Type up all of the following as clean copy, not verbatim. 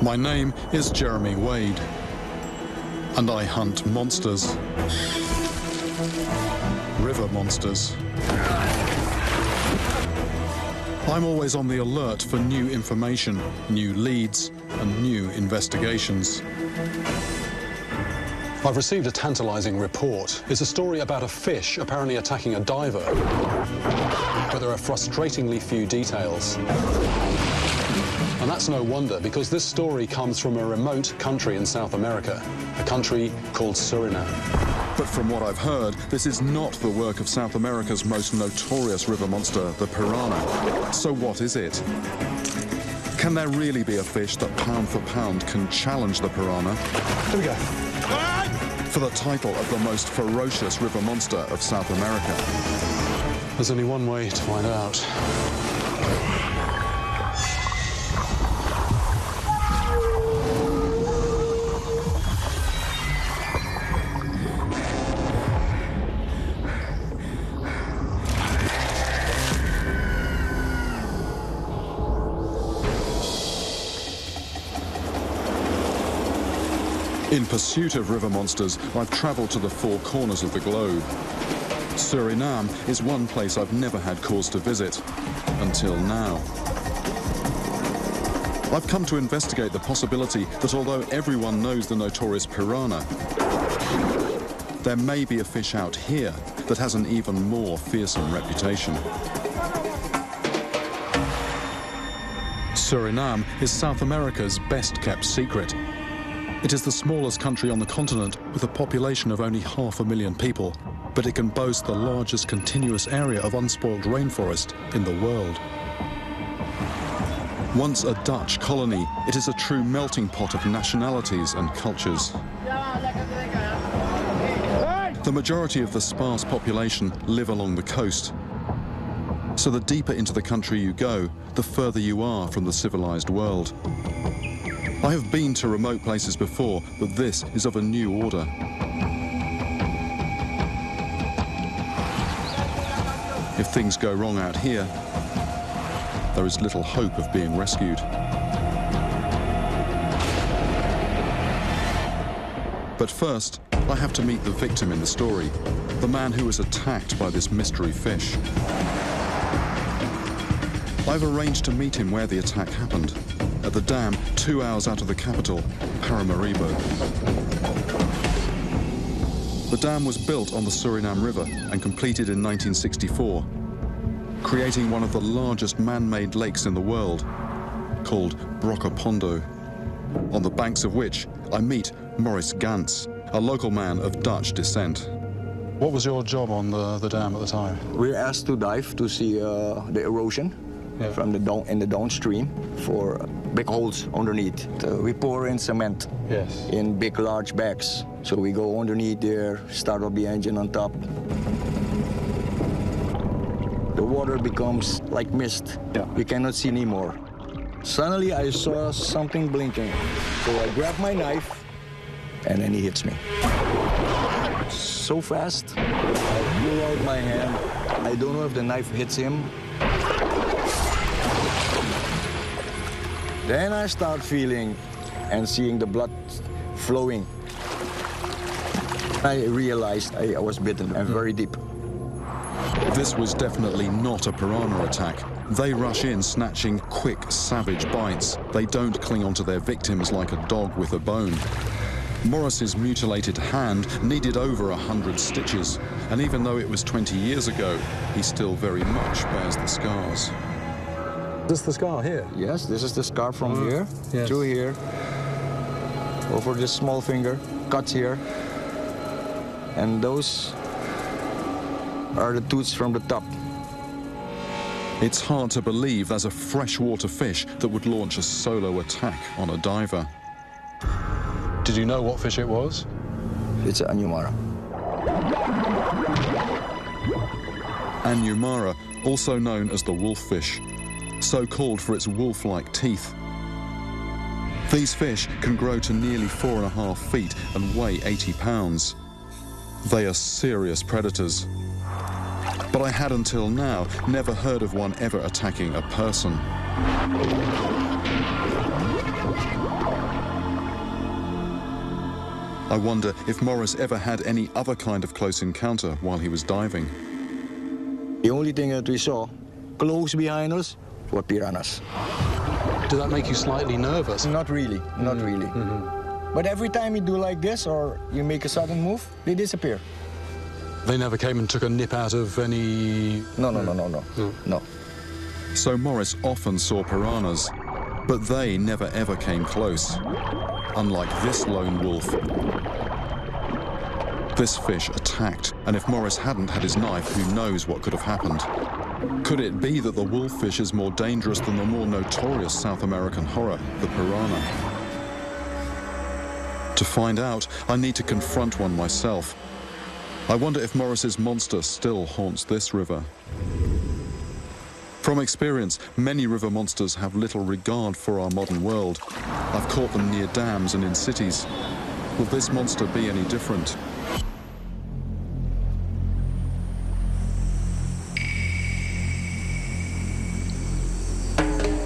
My name is Jeremy Wade, and I hunt monsters. River monsters. I'm always on the alert for new information, new leads, and new investigations. I've received a tantalizing report. It's a story about a fish apparently attacking a diver. But there are frustratingly few details. And that's no wonder, because this story comes from a remote country in South America, a country called Suriname. But from what I've heard, this is not the work of South America's most notorious river monster, the piranha. So what is it? Can there really be a fish that pound for pound can challenge the piranha? Here we go. For the title of the most ferocious river monster of South America. There's only one way to find out. In pursuit of river monsters, I've travelled to the four corners of the globe. Suriname is one place I've never had cause to visit, until now. I've come to investigate the possibility that although everyone knows the notorious piranha, there may be a fish out here that has an even more fearsome reputation. Suriname is South America's best-kept secret. It is the smallest country on the continent with a population of only 500,000 people, but it can boast the largest continuous area of unspoiled rainforest in the world. Once a Dutch colony, it is a true melting pot of nationalities and cultures. The majority of the sparse population live along the coast. So the deeper into the country you go, the further you are from the civilized world. I have been to remote places before, but this is of a new order. If things go wrong out here, there is little hope of being rescued. But first, I have to meet the victim in the story, the man who was attacked by this mystery fish. I've arranged to meet him where the attack happened, at the dam 2 hours out of the capital, Paramaribo. The dam was built on the Suriname River and completed in 1964, creating one of the largest man-made lakes in the world, called Brokopondo, on the banks of which I meet Maurice Gantz, a local man of Dutch descent. What was your job on the dam at the time? We were asked to dive to see the erosion. Yeah. From the downstream for big holes underneath. We pour in cement in big, large bags. So we go underneath there, start up the engine on top. The water becomes like mist. Yeah. You cannot see anymore. Suddenly I saw something blinking. So I grabbed my knife and then he hits me. So fast, I blew out my hand. I don't know if the knife hits him. Then I start feeling and seeing the blood flowing. I realized I was bitten and very deep. This was definitely not a piranha attack. They rush in snatching quick, savage bites. They don't cling onto their victims like a dog with a bone. Maurice's mutilated hand needed over 100 stitches, and even though it was 20 years ago, he still very much bears the scars. Is this the scar here? Yes, this is the scar from here to here, over this small finger, cuts here. And those are the tooths from the top. It's hard to believe there's a freshwater fish that would launch a solo attack on a diver. Did you know what fish it was? It's an Anyumara. Anyumara, also known as the wolffish, so called for its wolf-like teeth. These fish can grow to nearly 4.5 feet and weigh 80 pounds. They are serious predators. But I had until now never heard of one ever attacking a person. I wonder if Morris ever had any other kind of close encounter while he was diving. The only thing that we saw close behind us were piranhas. Did that make you slightly nervous? Not really, not really. But every time you do like this or you make a sudden move, they disappear. They never came and took a nip out of any... No. So Morris often saw piranhas, but they never ever came close. Unlike this lone wolf. This fish attacked, and if Morris hadn't had his knife, who knows what could have happened. Could it be that the wolffish is more dangerous than the more notorious South American horror, the piranha? To find out, I need to confront one myself. I wonder if Morris's monster still haunts this river. From experience, many river monsters have little regard for our modern world. I've caught them near dams and in cities. Will this monster be any different?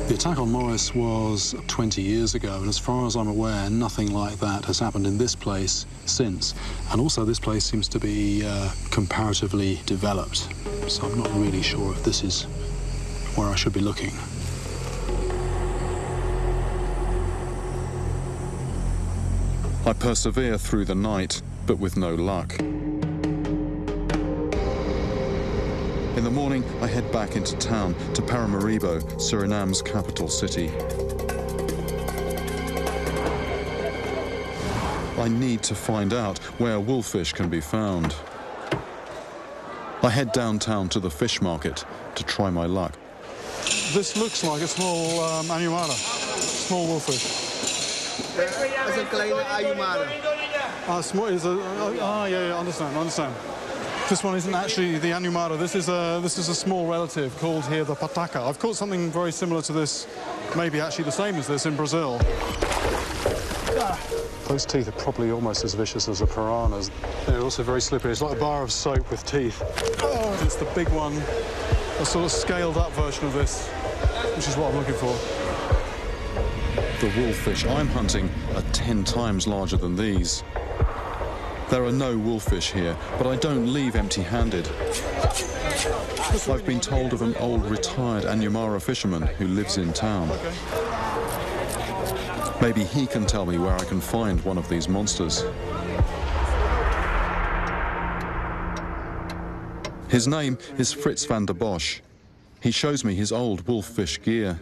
The attack on Morris was 20 years ago, and as far as I'm aware, nothing like that has happened in this place since. And also, this place seems to be comparatively developed, so I'm not really sure if this is where I should be looking. I persevere through the night, but with no luck. In the morning, I head back into town to Paramaribo, Suriname's capital city. I need to find out where wolffish can be found. I head downtown to the fish market to try my luck. This looks like a small anumara, small wolffish. Dat is een kleine ayumara. Small is yeah, understand. This one isn't actually the anumara. This is a small relative called here the pataka. I've caught something very similar to this, maybe actually the same as this in Brazil. Those teeth are probably almost as vicious as a piranha's. They're also very slippery. It's like a bar of soap with teeth. Oh, it's the big one, a sort of scaled up version of this, which is what I'm looking for. The wolffish I'm hunting are 10 times larger than these. There are no wolffish here, but I don't leave empty-handed. I've been told of an old retired Anumara fisherman who lives in town. Maybe he can tell me where I can find one of these monsters. His name is Frits van der Bosch. He shows me his old wolffish gear.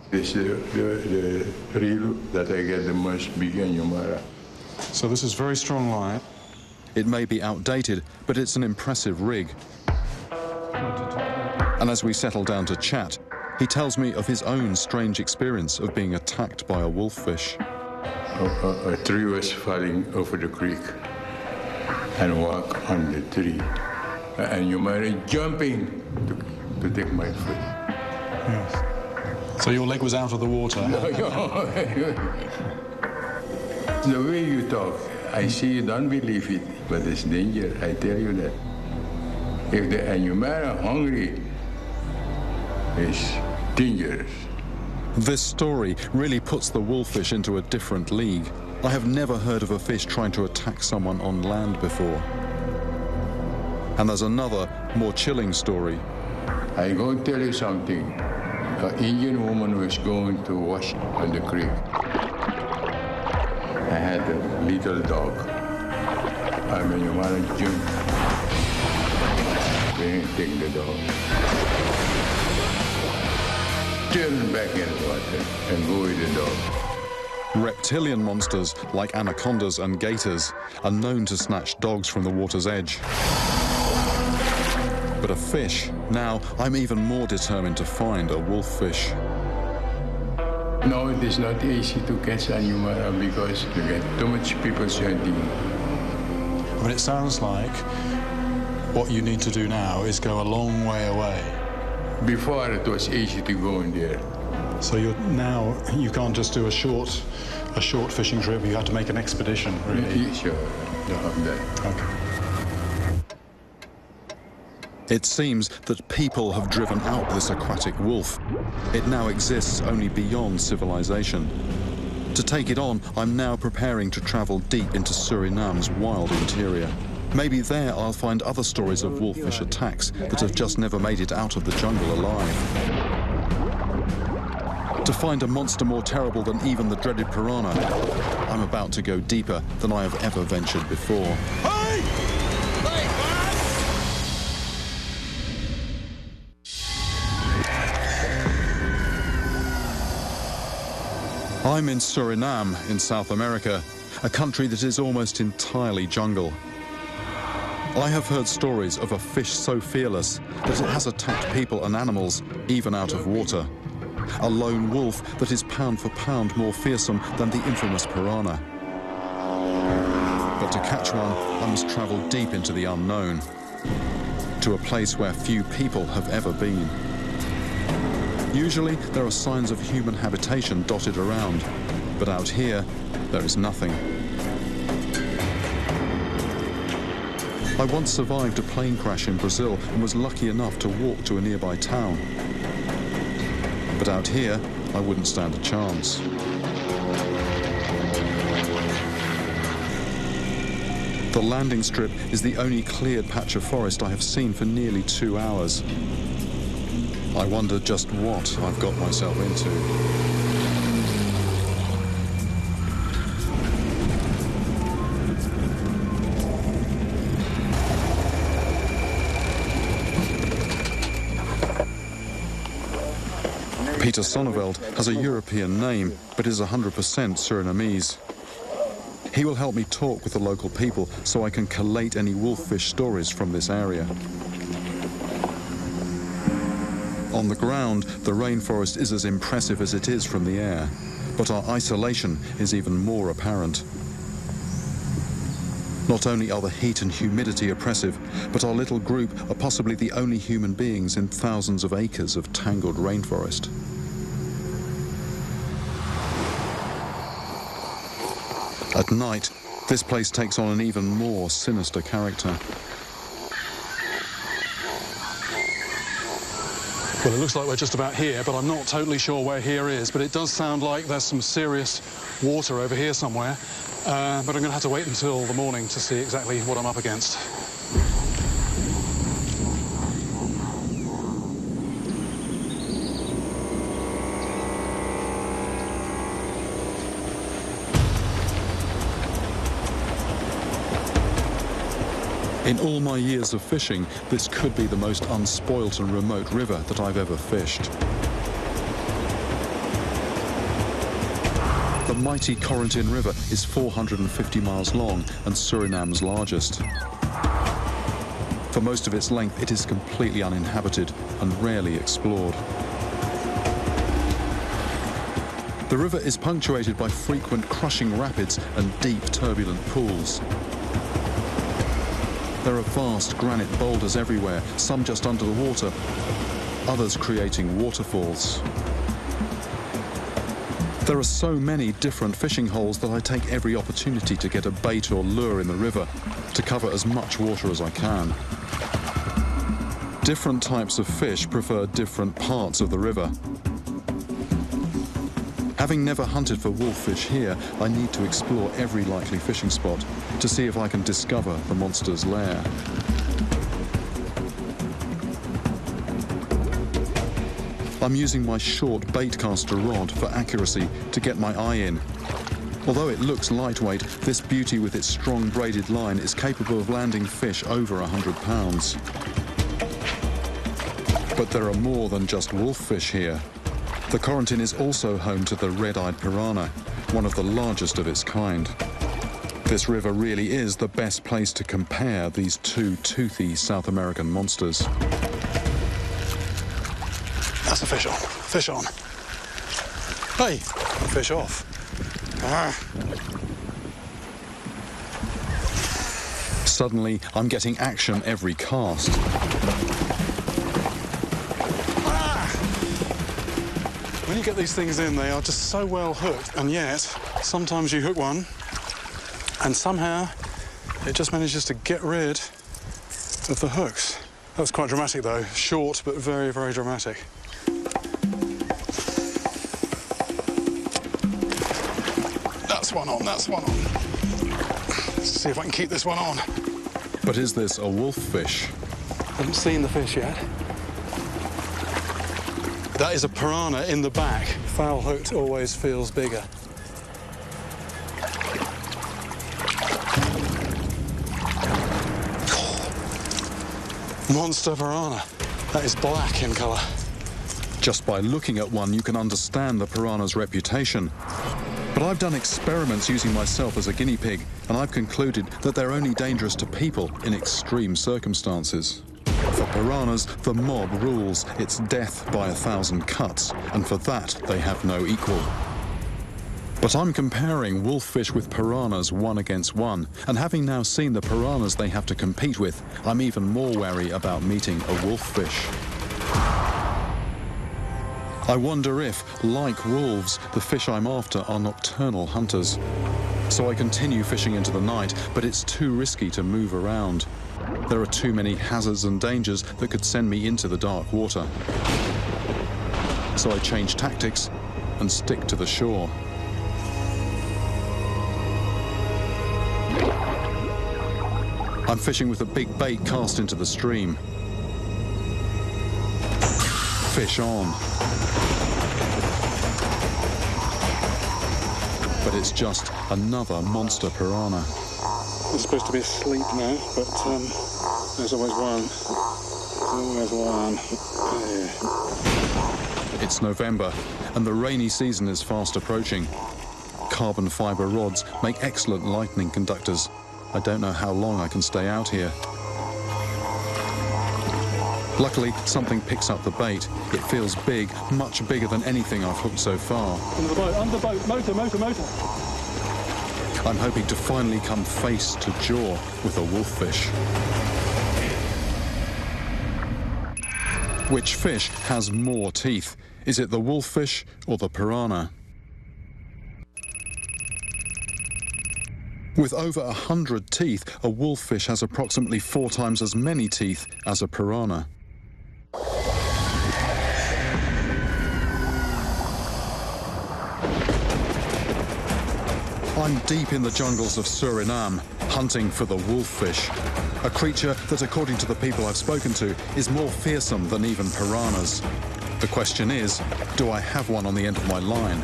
This is the reel that I get the most big Anumara. So this is very strong light. It may be outdated, but it's an impressive rig. And as we settle down to chat, he tells me of his own strange experience of being attacked by a wolffish. A tree was falling over the creek and walk on the tree. And you might jumping to take my foot. Yes. So your leg was out of the water? The way you talk, I see you don't believe it, but it's danger, I tell you that. If the Anumara hungry, it's dangerous. This story really puts the wolffish into a different league. I have never heard of a fish trying to attack someone on land before. And there's another, more chilling story. I go tell you something. An Indian woman was going to wash on the creek. I had a little dog. I mean, you want to jump. Then take the dog. Turn back in the water and go with the dog. Reptilian monsters, like anacondas and gators, are known to snatch dogs from the water's edge. But a fish, now I'm even more determined to find a wolffish. No, it is not easy to catch Anumara because you get too much people hunting. But it sounds like what you need to do now is go a long way away. Before it was easy to go in there. So you can't just do a short fishing trip. You have to make an expedition, really. Sure. Okay. It seems that people have driven out this aquatic wolf. It now exists only beyond civilization. To take it on, I'm now preparing to travel deep into Suriname's wild interior. Maybe there I'll find other stories of wolffish attacks that have just never made it out of the jungle alive. To find a monster more terrible than even the dreaded piranha, I'm about to go deeper than I have ever ventured before. I'm in Suriname in South America, a country that is almost entirely jungle. I have heard stories of a fish so fearless that it has attacked people and animals, even out of water. A lone wolf that is pound for pound more fearsome than the infamous piranha. But to catch one, I must travel deep into the unknown, to a place where few people have ever been. Usually, there are signs of human habitation dotted around, but out here, there is nothing. I once survived a plane crash in Brazil and was lucky enough to walk to a nearby town. But out here, I wouldn't stand a chance. The landing strip is the only cleared patch of forest I have seen for nearly 2 hours. I wonder just what I've got myself into. Peter Sonneveld has a European name, but is 100% Surinamese. He will help me talk with the local people so I can collate any wolffish stories from this area. On the ground, the rainforest is as impressive as it is from the air, but our isolation is even more apparent. Not only are the heat and humidity oppressive, but our little group are possibly the only human beings in thousands of acres of tangled rainforest. At night, this place takes on an even more sinister character. Well, it looks like we're just about here, but I'm not totally sure where here is, but it does sound like there's some serious water over here somewhere. But I'm going to have to wait until the morning to see exactly what I'm up against. In all my years of fishing, this could be the most unspoilt and remote river that I've ever fished. The mighty Corentin River is 450 miles long and Suriname's largest. For most of its length, it is completely uninhabited and rarely explored. The river is punctuated by frequent crushing rapids and deep turbulent pools. There are vast granite boulders everywhere, some just under the water, others creating waterfalls. There are so many different fishing holes that I take every opportunity to get a bait or lure in the river, to cover as much water as I can. Different types of fish prefer different parts of the river. Having never hunted for wolffish here, I need to explore every likely fishing spot to see if I can discover the monster's lair. I'm using my short baitcaster rod for accuracy to get my eye in. Although it looks lightweight, this beauty with its strong braided line is capable of landing fish over 100 pounds. But there are more than just wolffish here. The Corentin is also home to the red-eyed piranha, one of the largest of its kind. This river really is the best place to compare these two toothy South American monsters. That's a fish on. Fish on. Hey, fish off. Suddenly, I'm getting action every cast. When you get these things in, they are just so well hooked, and yet sometimes you hook one and somehow it just manages to get rid of the hooks. That was quite dramatic though, short but very, very dramatic. That's one on, that's one on. Let's see if I can keep this one on. But is this a wolffish? Haven't seen the fish yet. That is a piranha in the back. Foul hooked always feels bigger. Monster piranha. That is black in colour. Just by looking at one, you can understand the piranha's reputation. But I've done experiments using myself as a guinea pig, and I've concluded that they're only dangerous to people in extreme circumstances. For piranhas, the mob rules. It's death by 1,000 cuts, and for that, they have no equal. But I'm comparing wolffish with piranhas one against one, and having now seen the piranhas they have to compete with, I'm even more wary about meeting a wolffish. I wonder if, like wolves, the fish I'm after are nocturnal hunters. So I continue fishing into the night, but it's too risky to move around. There are too many hazards and dangers that could send me into the dark water. So I change tactics and stick to the shore. I'm fishing with a big bait cast into the stream. Fish on. But it's just another monster piranha. I'm supposed to be asleep now, but there's always one. There's always one. Yeah. It's November, and the rainy season is fast approaching. Carbon fibre rods make excellent lightning conductors. I don't know how long I can stay out here. Luckily, something picks up the bait. It feels big, much bigger than anything I've hooked so far. Under the boat, motor. I'm hoping to finally come face to jaw with a wolffish. Which fish has more teeth? Is it the wolffish or the piranha? With over 100 teeth, a wolffish has approximately 4 times as many teeth as a piranha. I'm deep in the jungles of Suriname, hunting for the wolffish, a creature that, according to the people I've spoken to, is more fearsome than even piranhas. The question is, do I have one on the end of my line?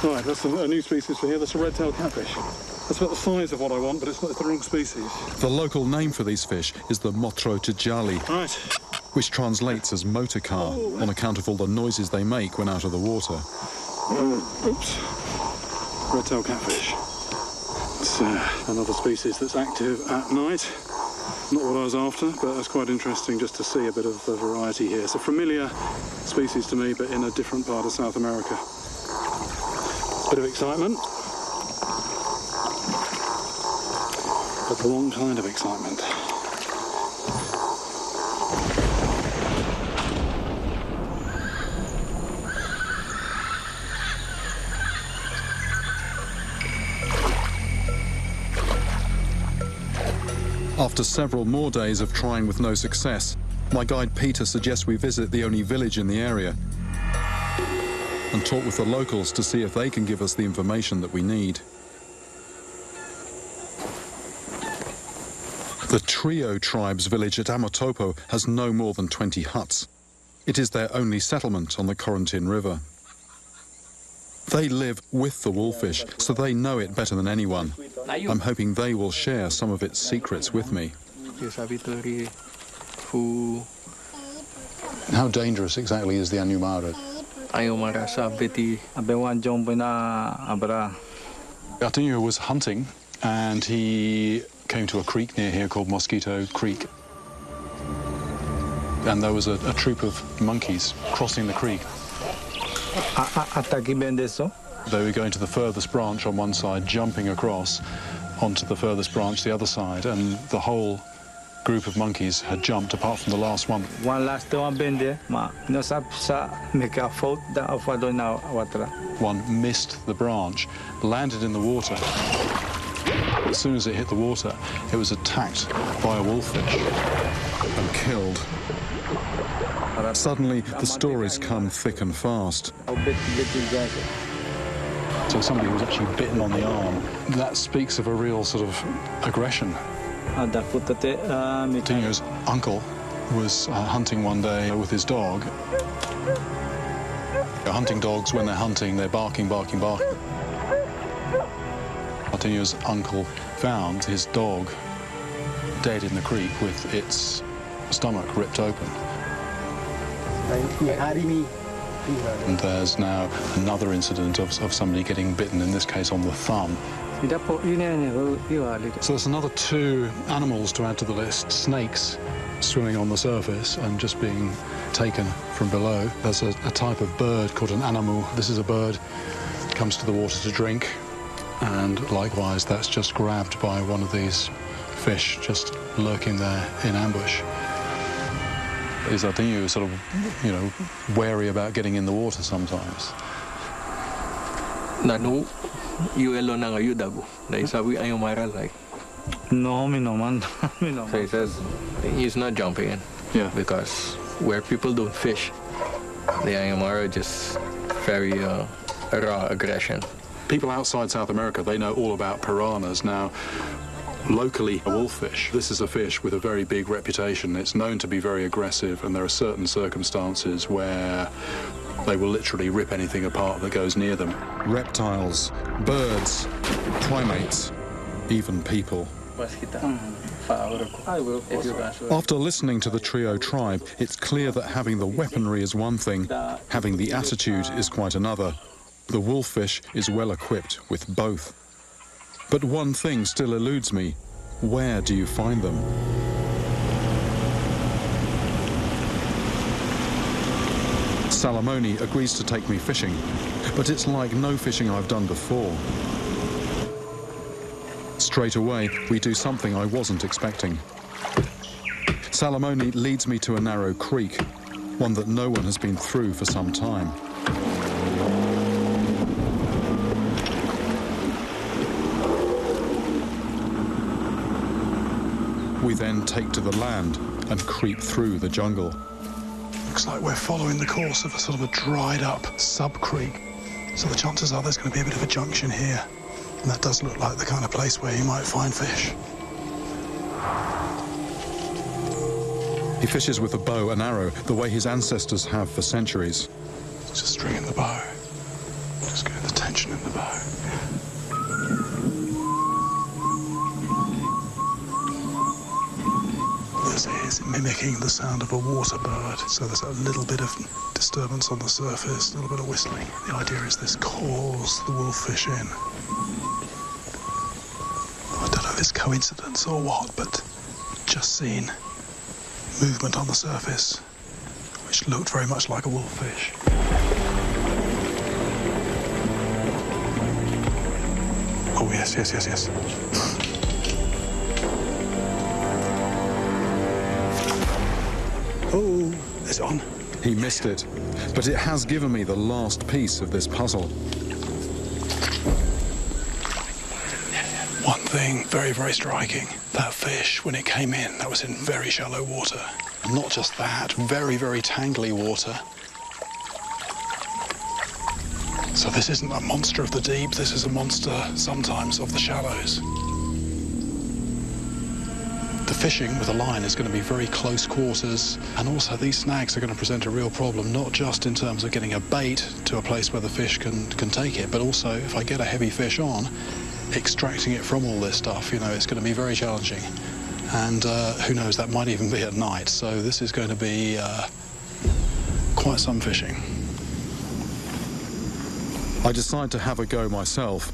Right, that's a new species for here. That's a red-tailed catfish. That's about the size of what I want, but it's the wrong species. The local name for these fish is the Motro Tijali, Right. which translates as motor car on account of all the noises they make when out of the water. Oops. Red-tailed catfish. It's another species that's active at night. Not what I was after, but it's quite interesting just to see a bit of variety here. It's a familiar species to me, but in a different part of South America. Bit of excitement, but the wrong kind of excitement. After several more days of trying with no success, my guide Peter suggests we visit the only village in the area and talk with the locals to see if they can give us the information that we need. The Trio tribe's village at Amotopo has no more than 20 huts. It is their only settlement on the Corentin River. They live with the wolffish, so they know it better than anyone. I'm hoping they will share some of its secrets with me. How dangerous exactly is the Anyumara? Atinya was hunting, and he came to a creek near here called Mosquito Creek. And there was a troop of monkeys crossing the creek. They were going to the furthest branch on one side, jumping across onto the furthest branch the other side, and the whole group of monkeys had jumped apart from the last one. One missed the branch, landed in the water, as soon as it hit the water, it was attacked by a wolffish and killed. Suddenly, the stories come thick and fast. So somebody was actually bitten on the arm. That speaks of a real sort of aggression. Coutinho's uncle was hunting one day with his dog. Hunting dogs, when they're hunting, they're barking, barking, barking. Coutinho's uncle found his dog dead in the creek with its stomach ripped open. And there's now another incident of somebody getting bitten, in this case on the thumb. So there's another 2 animals to add to the list. Snakes swimming on the surface and just being taken from below. There's a type of bird called an anamu. This is a bird that comes to the water to drink, and likewise that's just grabbed by one of these fish just lurking there in ambush. Is Coutinho sort of, wary about getting in the water sometimes? Nanu, you alone ang ayu dago. Dahil sabi ayaw maral No, me no man. Me no. So he says he's not jumping in. Yeah. Because where people don't fish, the Ayamara just very raw aggression. People outside South America, they know all about piranhas. Now, locally, a wolffish, this is a fish with a very big reputation. It's known to be very aggressive, and there are certain circumstances where they will literally rip anything apart that goes near them. Reptiles, birds, primates, even people. After listening to the trio tribe, it's clear that having the weaponry is one thing, having the attitude is quite another. The wolffish is well equipped with both. But one thing still eludes me. Where do you find them? Salamoni agrees to take me fishing, but it's like no fishing I've done before. Straight away, we do something I wasn't expecting. Salamoni leads me to a narrow creek, one that no one has been through for some time. We then take to the land and creep through the jungle. Looks like we're following the course of a sort of a dried up sub-creek. So the chances are there's going to be a bit of a junction here. And that does look like the kind of place where you might find fish. He fishes with a bow and arrow, the way his ancestors have for centuries. Just stringing the bow. Just getting the tension in the bow. This is mimicking the sound of a water bird. So there's a little bit of disturbance on the surface, a little bit of whistling. The idea is this calls the wolffish in. I don't know if it's coincidence or what, but just seen movement on the surface, which looked very much like a wolffish. Oh, yes, yes, yes, yes. Oh, it's on. He missed it, but it has given me the last piece of this puzzle. One thing very, very striking. That fish, when it came in, that was in very shallow water. And not just that, very, very tangly water. So this isn't a monster of the deep, this is a monster sometimes of the shallows. The fishing with a line is going to be very close quarters, and also these snags are going to present a real problem, not just in terms of getting a bait to a place where the fish can take it, but also if I get a heavy fish on, extracting it from all this stuff, it's going to be very challenging. And who knows, that might even be at night. So this is going to be quite some fishing. I decide to have a go myself,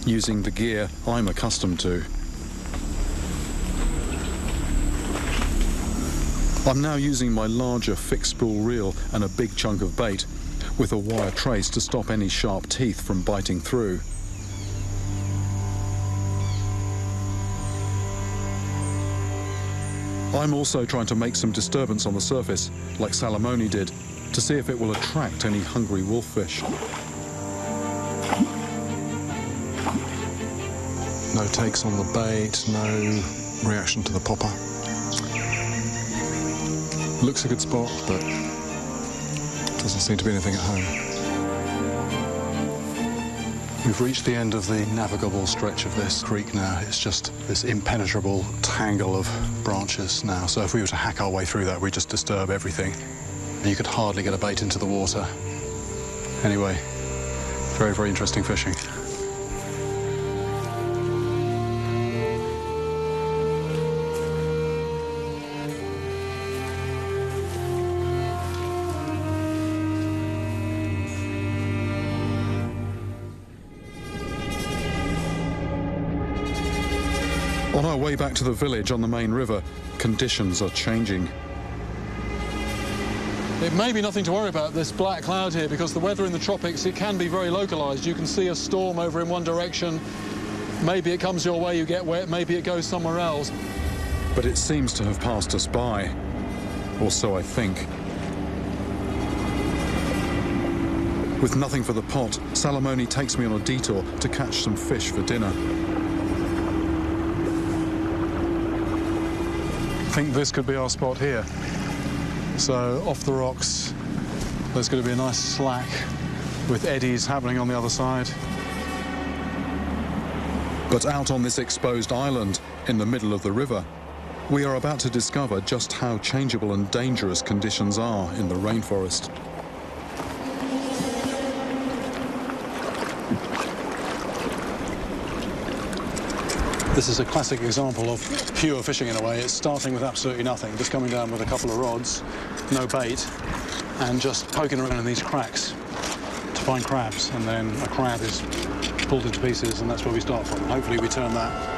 using the gear I'm accustomed to. I'm now using my larger fixed spool reel and a big chunk of bait, with a wire trace to stop any sharp teeth from biting through. I'm also trying to make some disturbance on the surface, like Salamoni did, to see if it will attract any hungry wolffish. No takes on the bait, no reaction to the popper. Looks a good spot, but doesn't seem to be anything at home. We've reached the end of the navigable stretch of this creek now. It's just this impenetrable tangle of branches now. So if we were to hack our way through that, we'd just disturb everything. You could hardly get a bait into the water. Anyway, very, very interesting fishing. On our way back to the village on the main river, conditions are changing. It may be nothing to worry about, this black cloud here, because the weather in the tropics, it can be very localised. You can see a storm over in one direction. Maybe it comes your way, you get wet, maybe it goes somewhere else. But it seems to have passed us by, or so I think. With nothing for the pot, Salamone takes me on a detour to catch some fish for dinner. I think this could be our spot here. So off the rocks, there's going to be a nice slack with eddies happening on the other side. But out on this exposed island in the middle of the river, we are about to discover just how changeable and dangerous conditions are in the rainforest. This is a classic example of pure fishing in a way. It's starting with absolutely nothing, just coming down with a couple of rods, no bait, and just poking around in these cracks to find crabs. And then a crab is pulled into pieces, and that's where we start from. Hopefully we turn that.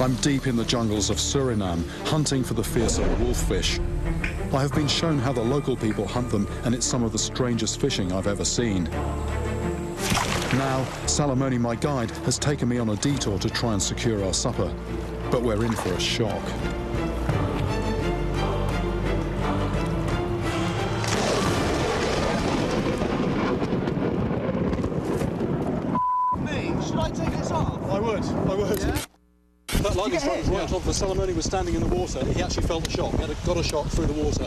I'm deep in the jungles of Suriname, hunting for the fearsome wolffish. I have been shown how the local people hunt them, and it's some of the strangest fishing I've ever seen. Now, Salamone, my guide, has taken me on a detour to try and secure our supper. But we're in for a shock. Should I take this off? I would. Yeah? That lightning strike was right on top of us. Salamone was standing in the water. He actually felt a shock. He got a shock through the water.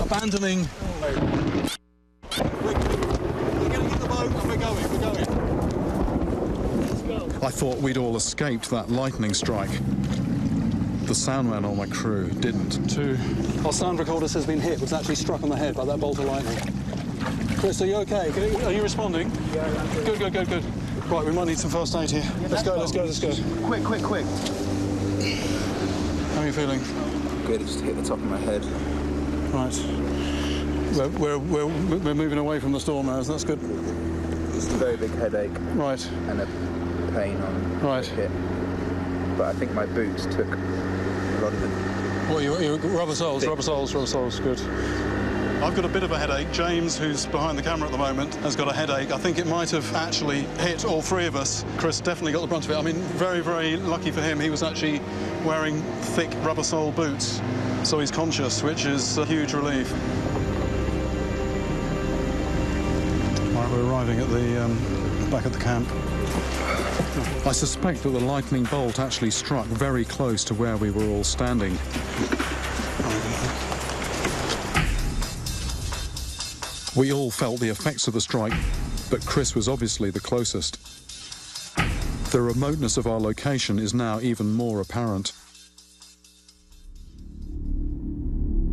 Abandoning. We're getting in the boat and we're going. Let's go. I thought we'd all escaped that lightning strike. The soundman on my crew didn't. Our sound recorder has been hit, was actually struck on the head by that bolt of lightning. Chris, are you okay? Are you responding? Yeah, I'm good. Good. Right, we might need some first aid here. Yeah, let's go. Quick. How are you feeling? Good, it just hit the top of my head. Right. We're moving away from the storm now, so that's good. Just a very big headache. Right. And a pain on Right. the hip. But I think my boots took a lot of it. Well, you rubber soles, good. I've got a bit of a headache. James, who's behind the camera at the moment, has got a headache. I think it might have actually hit all three of us. Chris definitely got the brunt of it. I mean, very, very lucky for him. He was actually wearing thick rubber sole boots, so he's conscious, which is a huge relief. All right, we're arriving at the back at the camp. I suspect that the lightning bolt actually struck very close to where we were all standing. We all felt the effects of the strike, but Chris was obviously the closest. The remoteness of our location is now even more apparent.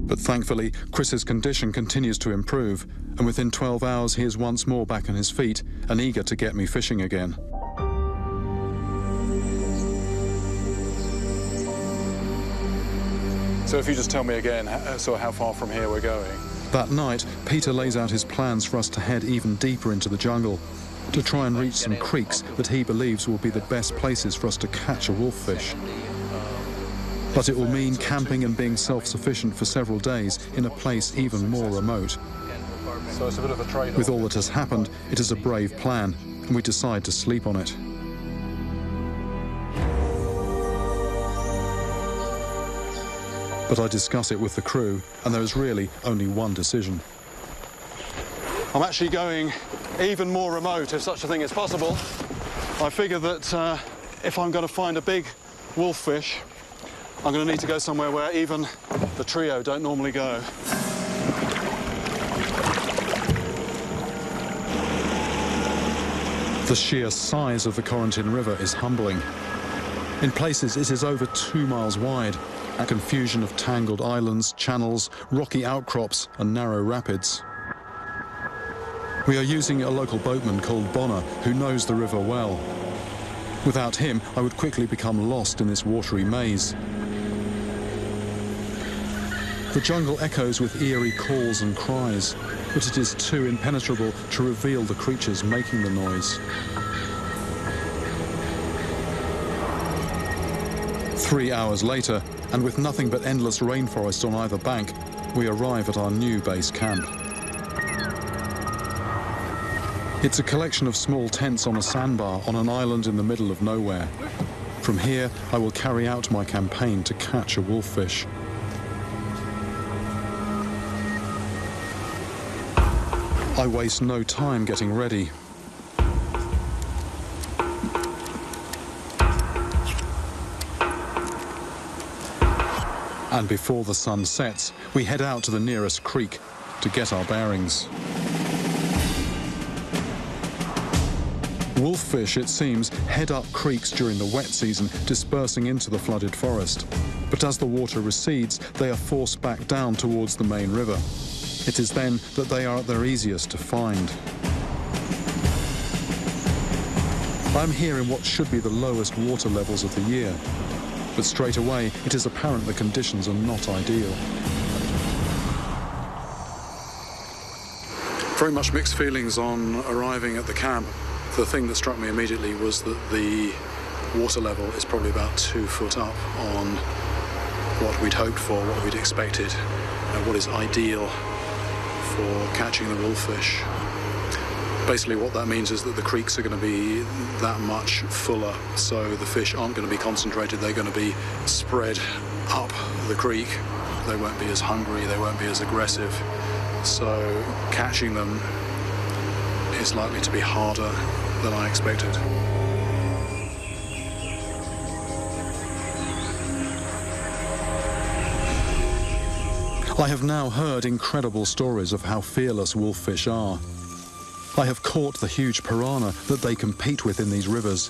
But thankfully, Chris's condition continues to improve, and within 12 hours he is once more back on his feet and eager to get me fishing again. So if you just tell me again, how far from here we're going. That night, Peter lays out his plans for us to head even deeper into the jungle, to try and reach some creeks that he believes will be the best places for us to catch a wolffish. But it will mean camping and being self-sufficient for several days in a place even more remote. So it's a bit of a trade-off. With all that has happened, it is a brave plan, and we decide to sleep on it. But I discuss it with the crew, and there is really only one decision. I'm actually going even more remote, if such a thing is possible. I figure that if I'm going to find a big wolffish, I'm going to need to go somewhere where even the trio don't normally go. The sheer size of the Corentin River is humbling. In places, it is over 2 miles wide, a confusion of tangled islands, channels, rocky outcrops, and narrow rapids. We are using a local boatman called Bonner, who knows the river well. Without him, I would quickly become lost in this watery maze. The jungle echoes with eerie calls and cries, but it is too impenetrable to reveal the creatures making the noise. 3 hours later, and with nothing but endless rainforest on either bank, we arrive at our new base camp. It's a collection of small tents on a sandbar on an island in the middle of nowhere. From here, I will carry out my campaign to catch a wolffish. I waste no time getting ready. And before the sun sets, we head out to the nearest creek to get our bearings. Wolffish, it seems, head up creeks during the wet season, dispersing into the flooded forest. But as the water recedes, they are forced back down towards the main river. It is then that they are at their easiest to find. I'm here in what should be the lowest water levels of the year, but straight away it is apparent the conditions are not ideal. Very much mixed feelings on arriving at the camp. The thing that struck me immediately was that the water level is probably about 2 foot up on what we'd hoped for, what we'd expected, what is ideal for catching the wolffish. Basically what that means is that the creeks are going to be that much fuller, so the fish aren't going to be concentrated, they're going to be spread up the creek. They won't be as hungry, they won't be as aggressive, so catching them is likely to be harder than I expected. I have now heard incredible stories of how fearless wolffish are. I have caught the huge piranha that they compete with in these rivers.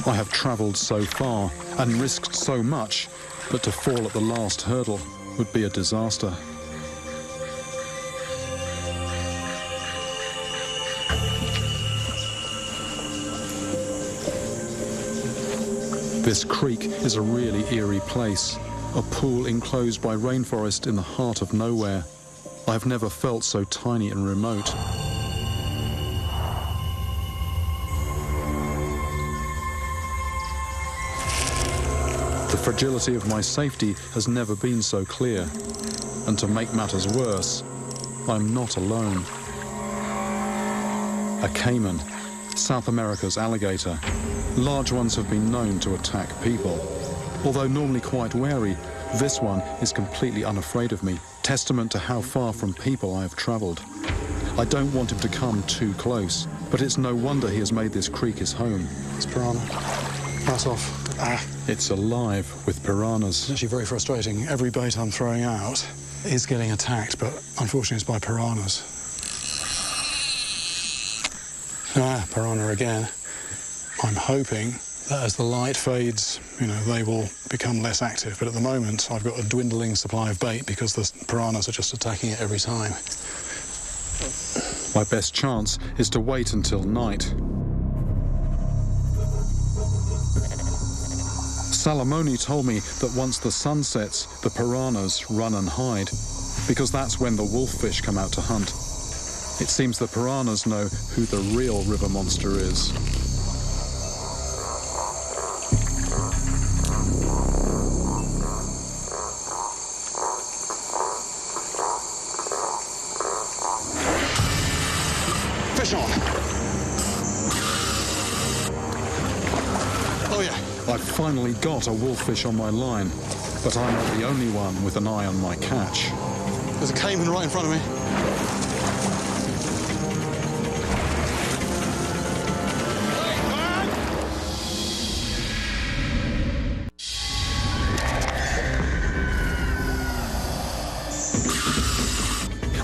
I have travelled so far and risked so much, but to fall at the last hurdle would be a disaster. This creek is a really eerie place, a pool enclosed by rainforest in the heart of nowhere. I have never felt so tiny and remote. The fragility of my safety has never been so clear. And to make matters worse, I'm not alone. A caiman, South America's alligator. Large ones have been known to attack people. Although normally quite wary, this one is completely unafraid of me, testament to how far from people I have travelled. I don't want him to come too close, but it's no wonder he has made this creek his home. It's piranha. Right off. It's alive with piranhas. It's actually very frustrating. Every bait I'm throwing out is getting attacked, but unfortunately it's by piranhas. Piranha again. I'm hoping that as the light fades, they will become less active. But at the moment, I've got a dwindling supply of bait because the piranhas are just attacking it every time. My best chance is to wait until night. Salamoni told me that once the sun sets, the piranhas run and hide, because that's when the wolffish come out to hunt. It seems the piranhas know who the real river monster is. Fish on. Oh yeah. I've finally got a wolffish on my line. But I'm not the only one with an eye on my catch. There's a caiman right in front of me.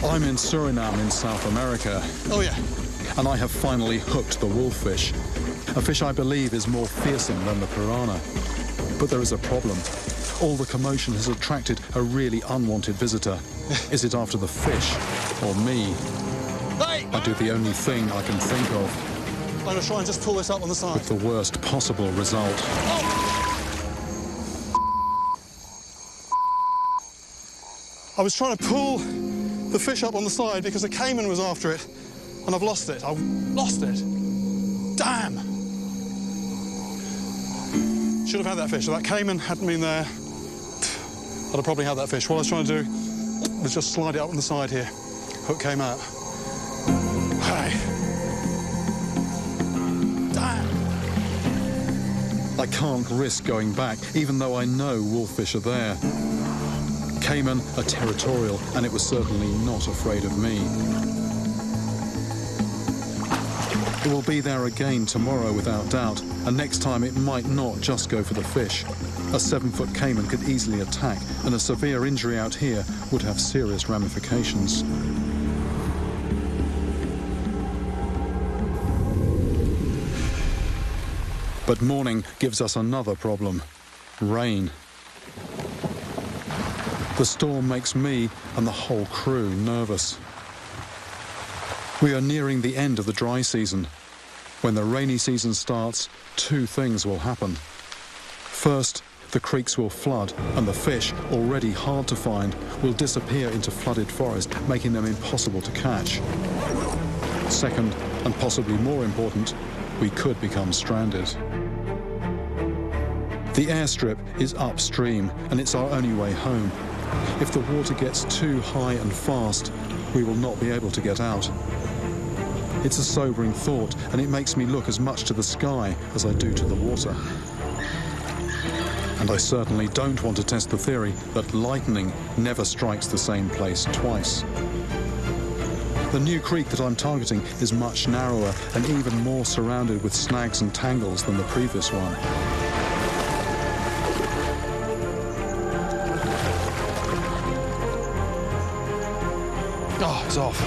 I'm in Suriname in South America. Oh, yeah. And I have finally hooked the wolffish. A fish I believe is more fearsome than the piranha. But there is a problem. All the commotion has attracted a really unwanted visitor. Is it after the fish or me? Hey! I do the only thing I can think of, I'm going to try and just pull this up on the side. with the worst possible result. I was trying to pull the fish up on the side because a caiman was after it, and I've lost it. I've lost it. Damn! Should have had that fish. If that caiman hadn't been there, I'd have probably had that fish. What I was trying to do was just slide it up on the side here. Hook came out. Hey. Damn! I can't risk going back, even though I know wolffish are there. Caiman are territorial, and it was certainly not afraid of me. It will be there again tomorrow without doubt, and next time it might not just go for the fish. A 7-foot caiman could easily attack, and a severe injury out here would have serious ramifications. But morning gives us another problem: rain. The storm makes me and the whole crew nervous. We are nearing the end of the dry season. When the rainy season starts, two things will happen. First, the creeks will flood, and the fish, already hard to find, will disappear into flooded forest, making them impossible to catch. Second, and possibly more important, we could become stranded. The airstrip is upstream, and it's our only way home. If the water gets too high and fast, we will not be able to get out. It's a sobering thought, and it makes me look as much to the sky as I do to the water. And I certainly don't want to test the theory that lightning never strikes the same place twice. The new creek that I'm targeting is much narrower and even more surrounded with snags and tangles than the previous one. Oh, it's off.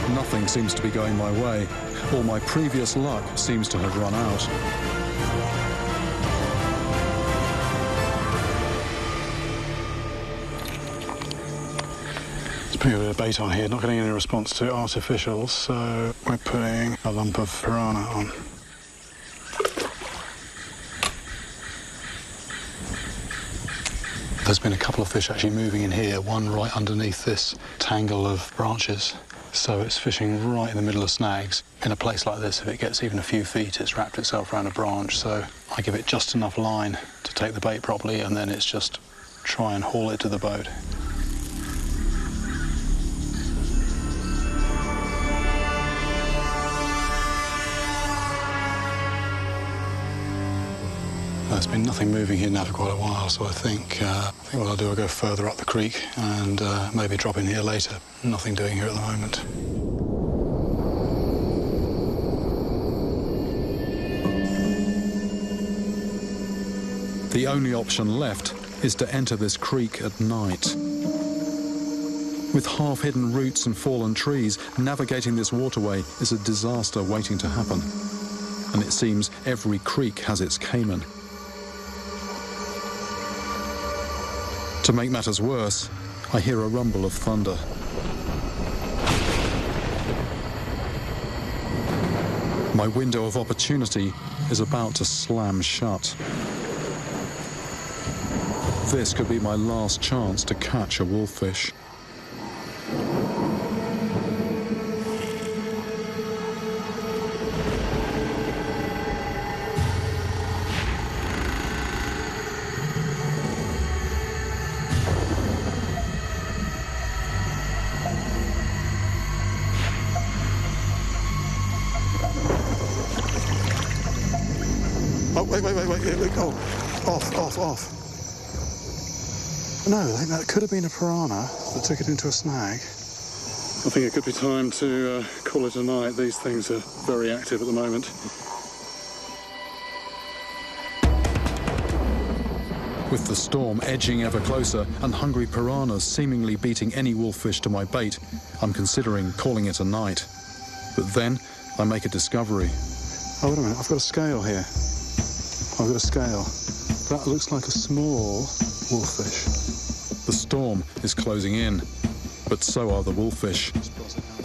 Nothing seems to be going my way. All my previous luck seems to have run out. Let's put a bit of bait on here. Not getting any response to artificials, so we're putting a lump of piranha on. There's been a couple of fish actually moving in here, one right underneath this tangle of branches. So it's fishing right in the middle of snags. In a place like this, if it gets even a few feet, it's wrapped itself around a branch. So I give it just enough line to take the bait properly, and then it's just try and haul it to the boat. There's been nothing moving here now for quite a while, so I think what I'll do, I'll go further up the creek and maybe drop in here later. Nothing doing here at the moment. The only option left is to enter this creek at night. With half-hidden roots and fallen trees, navigating this waterway is a disaster waiting to happen. And it seems every creek has its caiman. To make matters worse, I hear a rumble of thunder. My window of opportunity is about to slam shut. This could be my last chance to catch a wolffish. Oh, wait. Oh, off. No, I think that could have been a piranha that took it into a snag. I think it could be time to call it a night. These things are very active at the moment. With the storm edging ever closer and hungry piranhas seemingly beating any wolffish to my bait, I'm considering calling it a night. But then I make a discovery. Oh, wait a minute, I've got a scale here. I've got a scale. That looks like a small wolffish. The storm is closing in, but so are the wolffish.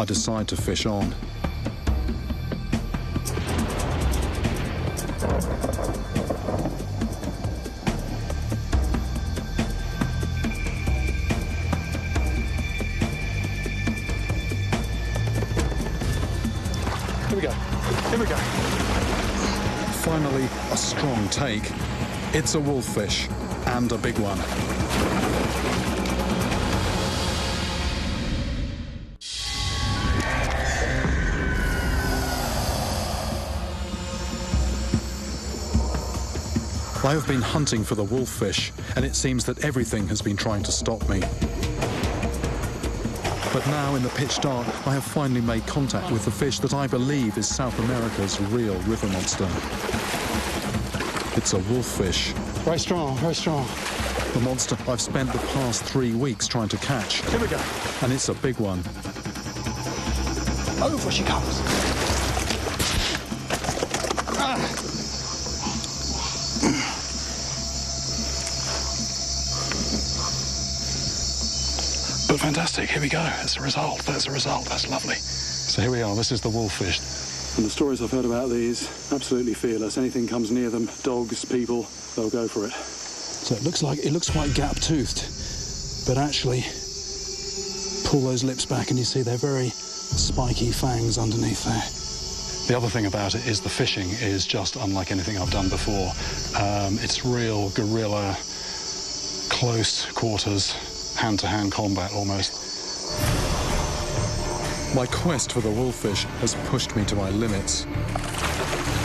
I decide to fish on. Here we go. Finally, a strong take. It's a wolffish, and a big one. I have been hunting for the wolffish, and it seems that everything has been trying to stop me. But now, in the pitch dark, I have finally made contact with the fish that I believe is South America's real river monster. It's a wolffish. Very strong, very strong. The monster I've spent the past 3 weeks trying to catch. Here we go. And it's a big one. Over she comes. But fantastic, here we go. That's a result, that's lovely. So here we are, this is the wolffish. And the stories I've heard about these, absolutely fearless. Anything comes near them, dogs, people, they'll go for it. So it looks quite gap-toothed, but actually, pull those lips back and you see they're very spiky fangs underneath there. The other thing about it is the fishing is just unlike anything I've done before. It's real guerrilla, close quarters, hand-to-hand combat almost. My quest for the wolffish has pushed me to my limits.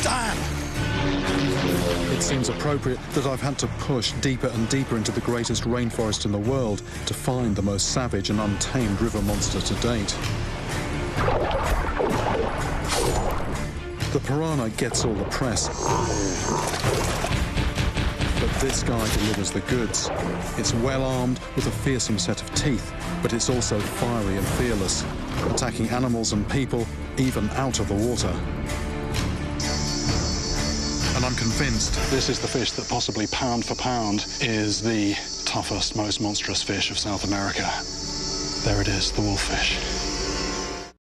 Damn! It seems appropriate that I've had to push deeper and deeper into the greatest rainforest in the world to find the most savage and untamed river monster to date. The piranha gets all the press, but this guy delivers the goods. It's well-armed with a fearsome set of teeth, but it's also fiery and fearless, attacking animals and people, even out of the water. And I'm convinced This is the fish that possibly pound for pound is the toughest, most monstrous fish of South America. There it is, the wolffish.